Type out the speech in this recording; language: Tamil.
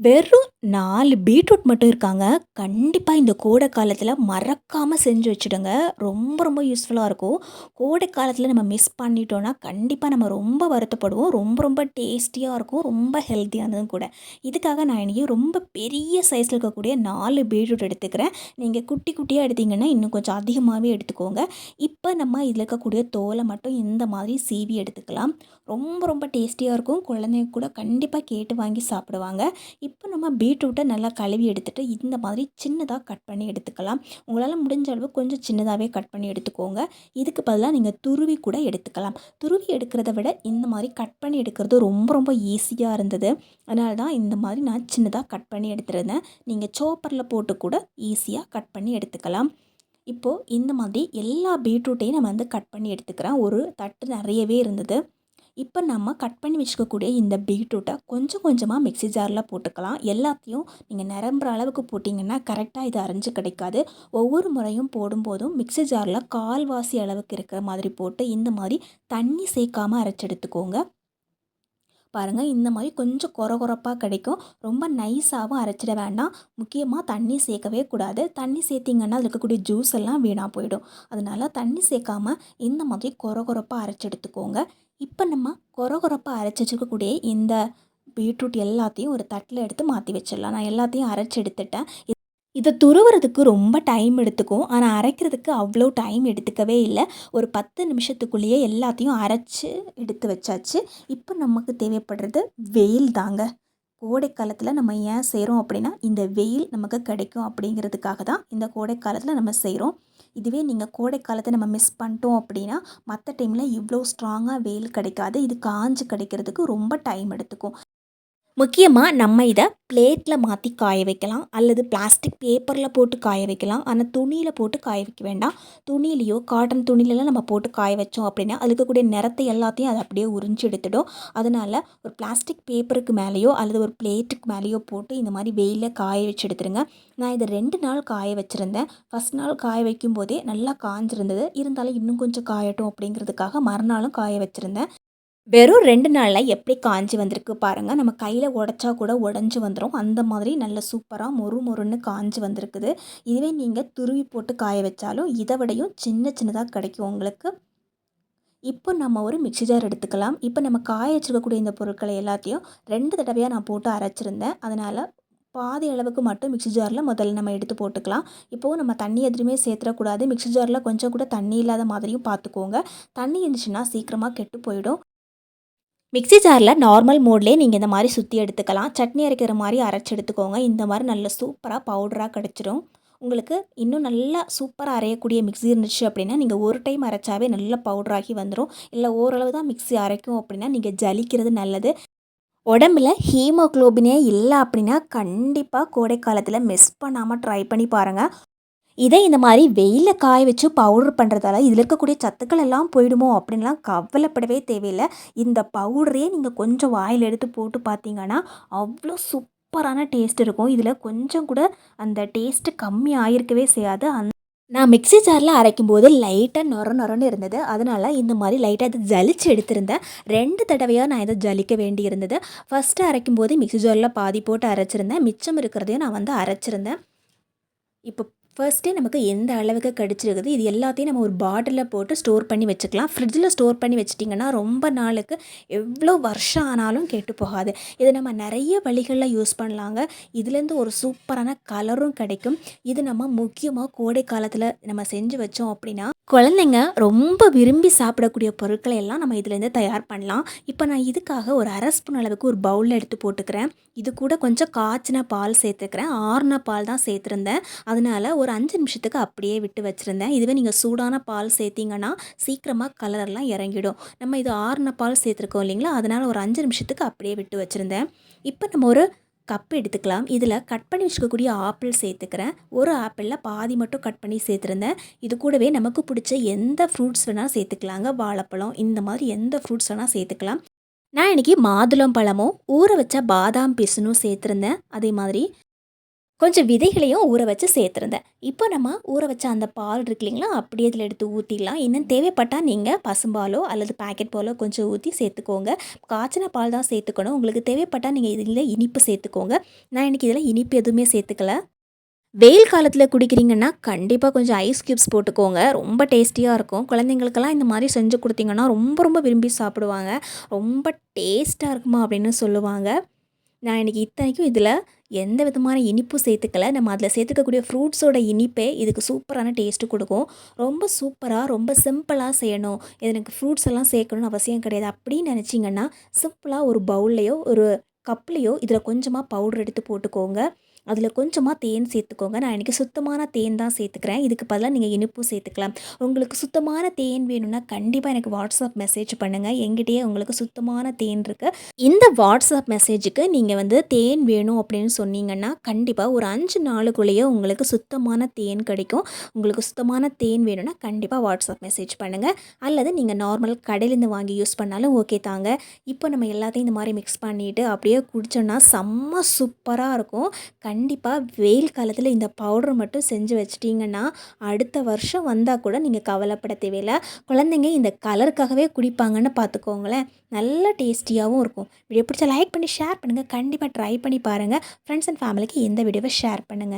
வெறும் 4 பீட்ரூட் மட்டும் இருக்காங்க. கண்டிப்பா இந்த கோடை காலத்தில மறக்காம செஞ்சு வச்சுடுங்க. ரொம்ப ரொம்ப யூஸ்ஃபுல்லா இருக்கும். கோடை காலத்தில நம்ம மிஸ் பண்ணிட்டோம்னா, கண்டிப்பா நம்ம ரொம்ப வருத்தப்படுவோம். ரொம்ப ரொம்ப டேஸ்டியா இருக்கும். ரொம்ப ஹெல்த்தியானதும் கூட. இதுக்காக நான் இன்னைக்கு ரொம்ப பெரிய சைஸ்ல இருக்கக்கூடிய 4 பீட்ரூட் எடுத்துக்கிறேன். நீங்க குட்டி குட்டியா எடுத்தீங்கன்னா, இன்னும் கொஞ்சம் அதிகமாவே எடுத்துக்கோங்க. இப்ப நம்ம இதில இருக்கக்கூடிய தோல மட்டும் இந்த மாதிரி சீவி எடுத்துக்கலாம். ரொம்ப ரொம்ப டேஸ்டியா இருக்கும். குழந்தைங்க கூட கண்டிப்பா கேட்டு வாங்கி சாப்பிடுவாங்க. இப்போ நம்ம பீட்ரூட்டை நல்லா கழுவி எடுத்துட்டு இந்த மாதிரி சின்னதாக கட் பண்ணி எடுத்துக்கலாம். உங்களால் முடிஞ்ச அளவு கொஞ்சம் சின்னதாகவே கட் பண்ணி எடுத்துக்கோங்க. இதுக்கு பதிலாக நீங்கள் துருவி கூட எடுத்துக்கலாம். துருவி எடுக்கிறத விட இந்த மாதிரி கட் பண்ணி எடுக்கிறது ரொம்ப ரொம்ப ஈஸியாக இருந்தது. அதனால தான் இந்த மாதிரி நான் சின்னதாக கட் பண்ணி எடுத்துருந்தேன். நீங்கள் சோப்பரில் போட்டு கூட ஈஸியாக கட் பண்ணி எடுத்துக்கலாம். இப்போது இந்த மாதிரி எல்லா பீட்ரூட்டையும் நம்ம கட் பண்ணி எடுத்துக்கிறேன். ஒரு தட்டு நிறையவே இருந்தது. இப்போ நம்ம கட் பண்ணி வச்சுக்கக்கூடிய இந்த பீட்ரூட்டை கொஞ்சம் கொஞ்சமாக மிக்ஸி ஜாரில் போட்டுக்கலாம். எல்லாத்தையும் நீங்கள் நிரம்புற அளவுக்கு போட்டிங்கன்னா கரெக்டாக இது அரைஞ்சு கிடைக்காது. ஒவ்வொரு முறையும் போடும்போதும் மிக்ஸி ஜாரில் கால்வாசி அளவுக்கு இருக்கிற மாதிரி போட்டு இந்த மாதிரி தண்ணி சேர்க்காமல் அரைச்சி எடுத்துக்கோங்க. பாருங்கள், இந்த மாதிரி கொஞ்சம் கொரகொரப்பாக கிடைக்கும். ரொம்ப நைஸாகவும் அரைச்சிட வேண்டாம். முக்கியமாக தண்ணி சேர்க்கவே கூடாது. தண்ணி சேர்த்திங்கன்னா அதில் இருக்கக்கூடிய ஜூஸ் எல்லாம் வீணாக போயிடும். அதனால் தண்ணி சேர்க்காம இந்த மாதிரி கொரகொரப்பாக அரைச்சி எடுத்துக்கோங்க. இப்போ நம்ம கொரகொரப்பாக அரைச்சி வச்சுக்கக்கூடிய இந்த பீட்ரூட் எல்லாத்தையும் ஒரு தட்டில் எடுத்து மாற்றி வச்சிடலாம். நான் எல்லாத்தையும் அரைச்சி எடுத்துட்டேன். இதை துருவுறதுக்கு ரொம்ப டைம் எடுத்துக்கும். ஆனால் அரைக்கிறதுக்கு அவ்வளோ டைம் எடுத்துக்கவே இல்லை. ஒரு 10 நிமிஷத்துக்குள்ளேயே எல்லாத்தையும் அரைச்சி எடுத்து வச்சாச்சு. இப்போ நமக்கு தேவைப்படுறது வெயில் தாங்க. கோடை காலத்தில் நம்ம ஏன் செய்கிறோம் அப்படின்னா, இந்த வெயில் நமக்கு கிடைக்கும் அப்படிங்கிறதுக்காக தான் இந்த கோடை காலத்தில் நம்ம செய்கிறோம். இதுவே நீங்கள் கோடை காலத்தை நம்ம மிஸ் பண்ணிட்டோம் அப்படின்னா, மற்ற டைமில் இவ்வளோ ஸ்ட்ராங்காக வெயில் கிடைக்காது. இது காஞ்சு கிடைக்கிறதுக்கு ரொம்ப டைம் எடுத்துக்கும். முக்கியமாக நம்ம இதை பிளேட்டில் மாற்றி காய வைக்கலாம், அல்லது பிளாஸ்டிக் பேப்பரில் போட்டு காய வைக்கலாம். ஆனால் துணியில் போட்டு காய வைக்க வேண்டாம். துணியிலையோ காட்டன் துணியிலலாம் நம்ம போட்டு காய வச்சோம் அப்படின்னா அதுக்கு இருக்கக்கூடிய நிறத்தை எல்லாத்தையும் அதை அப்படியே உறிஞ்சி எடுத்துடும். அதனால் ஒரு பிளாஸ்டிக் பேப்பருக்கு மேலேயோ அல்லது ஒரு பிளேட்டுக்கு மேலேயோ போட்டு இந்த மாதிரி வெயிலில் காய வச்சு எடுத்துருங்க. நான் இதை 2 நாள் காய வச்சுருந்தேன். ஃபஸ்ட் நாள் காய வைக்கும் போதே நல்லா காஞ்சிருந்தது. இருந்தாலும் இன்னும் கொஞ்சம் காயட்டும் அப்படிங்கிறதுக்காக மறுநாளும் காய வச்சுருந்தேன். வெறும் 2 நாளில் எப்படி காஞ்சி வந்திருக்கு பாருங்கள். நம்ம கையில் உடைச்சா கூட உடஞ்சி வந்துடும். அந்த மாதிரி நல்ல சூப்பராக மொறு மொறுன்னு காஞ்சி வந்திருக்குது. இதுவே நீங்கள் துருவி போட்டு காய வச்சாலும் இதை விடையும் சின்ன சின்னதாக கிடைக்கும் உங்களுக்கு. இப்போ நம்ம ஒரு மிக்ஸி ஜார் எடுத்துக்கலாம். இப்போ நம்ம காய வச்சுருக்கக்கூடிய இந்த பொருட்களை எல்லாத்தையும் 2 தடவையாக நான் போட்டு அரைச்சிருந்தேன். அதனால் பாதி அளவுக்கு மட்டும் மிக்ஸி ஜாரில் முதல்ல நம்ம எடுத்து போட்டுக்கலாம். இப்போது நம்ம தண்ணி எதுவுமே சேர்த்துடக்கூடாது. மிக்ஸி ஜாரில் கொஞ்சம் கூட தண்ணி இல்லாத மாதிரியும் பார்த்துக்கோங்க. தண்ணி இருந்துச்சுன்னா சீக்கிரமாக கெட்டு போயிடும். மிக்ஸி ஜாரில் நார்மல் மோட்லேயே நீங்கள் இந்த மாதிரி சுற்றி எடுத்துக்கலாம். சட்னி அரைக்கிற மாதிரி அரைச்சி எடுத்துக்கோங்க. இந்த மாதிரி நல்ல சூப்பராக பவுடராக கிடச்சிரும். உங்களுக்கு இன்னும் நல்லா சூப்பராக அரையக்கூடிய மிக்ஸி இருந்துச்சு அப்படின்னா, நீங்கள் ஒரு டைம் அரைச்சாவே நல்ல பவுடராகி வந்துடும். இல்லை ஓரளவு தான் மிக்ஸி அரைக்கும் அப்படின்னா நீங்கள் ஜலிக்கிறது நல்லது. உடம்புல ஹீமோக்ளோபினே இல்லை அப்படின்னா கண்டிப்பாக கோடை காலத்தில் மிஸ் பண்ணாமல் ட்ரை பண்ணி பாருங்கள். இதே இந்த மாதிரி வெயிலில் காய வச்சு பவுடர் பண்ணுறதால இதில் இருக்கக்கூடிய சத்துக்கள் எல்லாம் போயிடுமோ அப்படின்லாம் கவலைப்படவே தேவையில்லை. இந்த பவுடரே நீங்கள் கொஞ்சம் வாயில் எடுத்து போட்டு பார்த்தீங்கன்னா அவ்வளோ சூப்பரான டேஸ்ட் இருக்கும். இதில் கொஞ்சம் கூட அந்த டேஸ்ட்டு கம்மி ஆகிருக்கவே செய்யாது. நான் மிக்ஸி ஜாரில் அரைக்கும்போது லைட்டாக நொர நொரன்னு இருந்தது. அதனால் இந்த மாதிரி லைட்டாக இதை ஜலிச்சு எடுத்திருந்தேன். 2 தடவையாக நான் இதை ஜலிக்க வேண்டி இருந்தது. ஃபஸ்ட்டு அரைக்கும்போது மிக்ஸி ஜாரில் பாதி போட்டு அரைச்சிருந்தேன். மிச்சம் இருக்கிறதையும் நான் அரைச்சிருந்தேன். இப்போ ஃபர்ஸ்ட்டே நமக்கு எந்த அளவுக்கு கிடச்சிருக்குது, இது எல்லாத்தையும் நம்ம ஒரு பாட்டிலில் போட்டு ஸ்டோர் பண்ணி வச்சுக்கலாம். ஃப்ரிட்ஜில் ஸ்டோர் பண்ணி வச்சிட்டிங்கன்னா ரொம்ப நாளுக்கு எவ்வளோ வருஷம் ஆனாலும் கெட்டு போகாது. இதை நம்ம நிறைய வழிகளில் யூஸ் பண்ணலாங்க. இதுலேருந்து ஒரு சூப்பரான கலரும் கிடைக்கும். இது நம்ம முக்கியமாக கோடை காலத்தில் நம்ம செஞ்சு வச்சோம் அப்படின்னா குழந்தைங்க ரொம்ப விரும்பி சாப்பிடக்கூடிய பொருட்களை எல்லாம் நம்ம இதுலேருந்து தயார் பண்ணலாம். இப்போ நான் இதுக்காக ஒரு 1/2 ஸ்பூன் அளவுக்கு ஒரு பவுலில் எடுத்து போட்டுக்கிறேன். இது கூட கொஞ்சம் காய்ச்சின பால் சேர்த்துக்கிறேன். ஆறின பால் தான் சேர்த்துருந்தேன். அதனால் ஒரு 5 நிமிஷத்துக்கு அப்படியே விட்டு வச்சுருந்தேன். இதுவே நீங்கள் சூடான பால் சேர்த்திங்கன்னா சீக்கிரமாக கலரெல்லாம் இறங்கிடும். நம்ம இது ஆறின பால் சேர்த்துருக்கோம் இல்லைங்களா, அதனால் ஒரு 5 நிமிஷத்துக்கு அப்படியே விட்டு வச்சுருந்தேன். இப்போ நம்ம ஒரு கப் எடுத்துக்கலாம். இதில் கட் பண்ணி வச்சுக்கக்கூடிய ஆப்பிள் சேர்த்துக்கிறேன். ஒரு ஆப்பிளில் பாதி மட்டும் கட் பண்ணி சேர்த்துருந்தேன். இது கூடவே நமக்கு பிடிச்ச எந்த ஃப்ரூட்ஸ் வேணால் சேர்த்துக்கலாங்க. வாழைப்பழம் இந்த மாதிரி எந்த ஃப்ரூட்ஸ் வேணால் சேர்த்துக்கலாம். நான் இன்றைக்கி மாதுளம் பழமும் ஊற வச்ச பாதாம் பிசுனும் சேர்த்துருந்தேன். அதே மாதிரி கொஞ்சம் விதைகளையும் ஊற வச்சு சேர்த்துருந்தேன். இப்போ நம்ம ஊற வச்ச அந்த பால் இருக்கு இல்லைங்களா, அப்படியே இதில எடுத்து ஊத்திடலாம். இன்னும் தேவைப்பட்டா நீங்க பசும்பாலோ அல்லது பாக்கெட் பாலோ கொஞ்சம் ஊத்தி சேர்த்துக்கோங்க. காய்ச்சின பால் தான் சேர்த்துக்கணும். உங்களுக்கு தேவைப்பட்டா நீங்க இதில இனிப்பு சேர்த்துக்கோங்க. நான் இன்னைக்கு இதில இனிப்பு எதுவுமே சேர்த்துக்கல. வெயில் காலத்தில குடிக்கிறீங்கன்னா, கண்டிப்பா கொஞ்சம் ஐஸ் கியூப்ஸ் போட்டுக்கோங்க. ரொம்ப டேஸ்டியா இருக்கும். குழந்தைங்களுக்கெல்லாம் இந்த மாரி செஞ்சு குடுத்தீங்கன்னா, ரொம்ப ரொம்ப விரும்பி சாப்பிடுவாங்க. ரொம்ப டேஸ்ட்டா இருக்குமா அப்படின்னு சொல்லுவாங்க. நான் இன்னைக்கு இத்தனைக்கும் இதில எந்த விதமான இனிப்பும் சேர்த்துக்கல. நம்ம அதில சேர்த்துக்கக்கூடிய ஃப்ரூட்ஸோட இனிப்பே இதுக்கு சூப்பரான டேஸ்ட்டு குடுக்கும். ரொம்ப சூப்பரா, ரொம்ப சிம்பிளா செய்யணும். எனக்கு ஃப்ரூட்ஸ் எல்லாம் சேர்க்கணும்னு அவசியம் கிடையாது. அப்படின்னு நெனச்சீங்கன்னா, சிம்பிளா ஒரு பவுல்லையோ, ஒரு கப்லையோ இதில கொஞ்சமா பவுடர் எடுத்து போட்டுக்கோங்க. அதில கொஞ்சமா தேன் சேர்த்துக்கோங்க. நான் இன்னைக்கு சுத்தமான தேன் தான் சேர்த்துக்கிறேன். இதுக்கு பதிலா நீங்க இனிப்பும் சேர்த்துக்கலாம். உங்களுக்கு சுத்தமான தேன் வேணும்னா, கண்டிப்பா எனக்கு வாட்ஸ்அப் மெசேஜ் பண்ணுங்க. என்கிட்டயே உங்களுக்கு சுத்தமான தேன் இருக்கு. இந்த வாட்ஸ்அப் மெசேஜுக்கு நீங்க வந்து தேன் வேணும் அப்படின்னு சொன்னீங்கன்னா, கண்டிப்பா ஒரு 5 நாளுக்குள்ளேயே உங்களுக்கு சுத்தமான தேன் கிடைக்கும். உங்களுக்கு சுத்தமான தேன் வேணும்னா, கண்டிப்பா வாட்ஸ்அப் மெசேஜ் பண்ணுங்க. அல்லது நீங்க நார்மல் கடையிலேருந்து வாங்கி யூஸ் பண்ணாலும் ஓகே தாங்க. இப்போ நம்ம எல்லாத்தையும் இந்த மாரி மிக்ஸ் பண்ணிட்டு அப்படியே குடிச்சோம்னா, செம்ம சூப்பரா இருக்கும். கண்டிப்பா வெயில் காலத்தில இந்த பவுடர் மட்டும் செஞ்சு வச்சுட்டீங்கன்னா, அடுத்த வருஷம் வந்தா கூட நீங்க கவலைப்பட தேவையில்ல. குழந்தைங்க இந்த கலருக்காகவே குடிப்பாங்கன்னு பார்த்துக்கோங்களேன். நல்ல டேஸ்டியாவும் இருக்கும். வீடியோ பிடிச்சா லைக் பண்ணி ஷேர் பண்ணுங்க. கண்டிப்பா ட்ரை பண்ணி பாருங்க. ஃப்ரெண்ட்ஸ் அண்ட் ஃபேமிலிக்கு இந்த வீடியோவை ஷேர் பண்ணுங்க.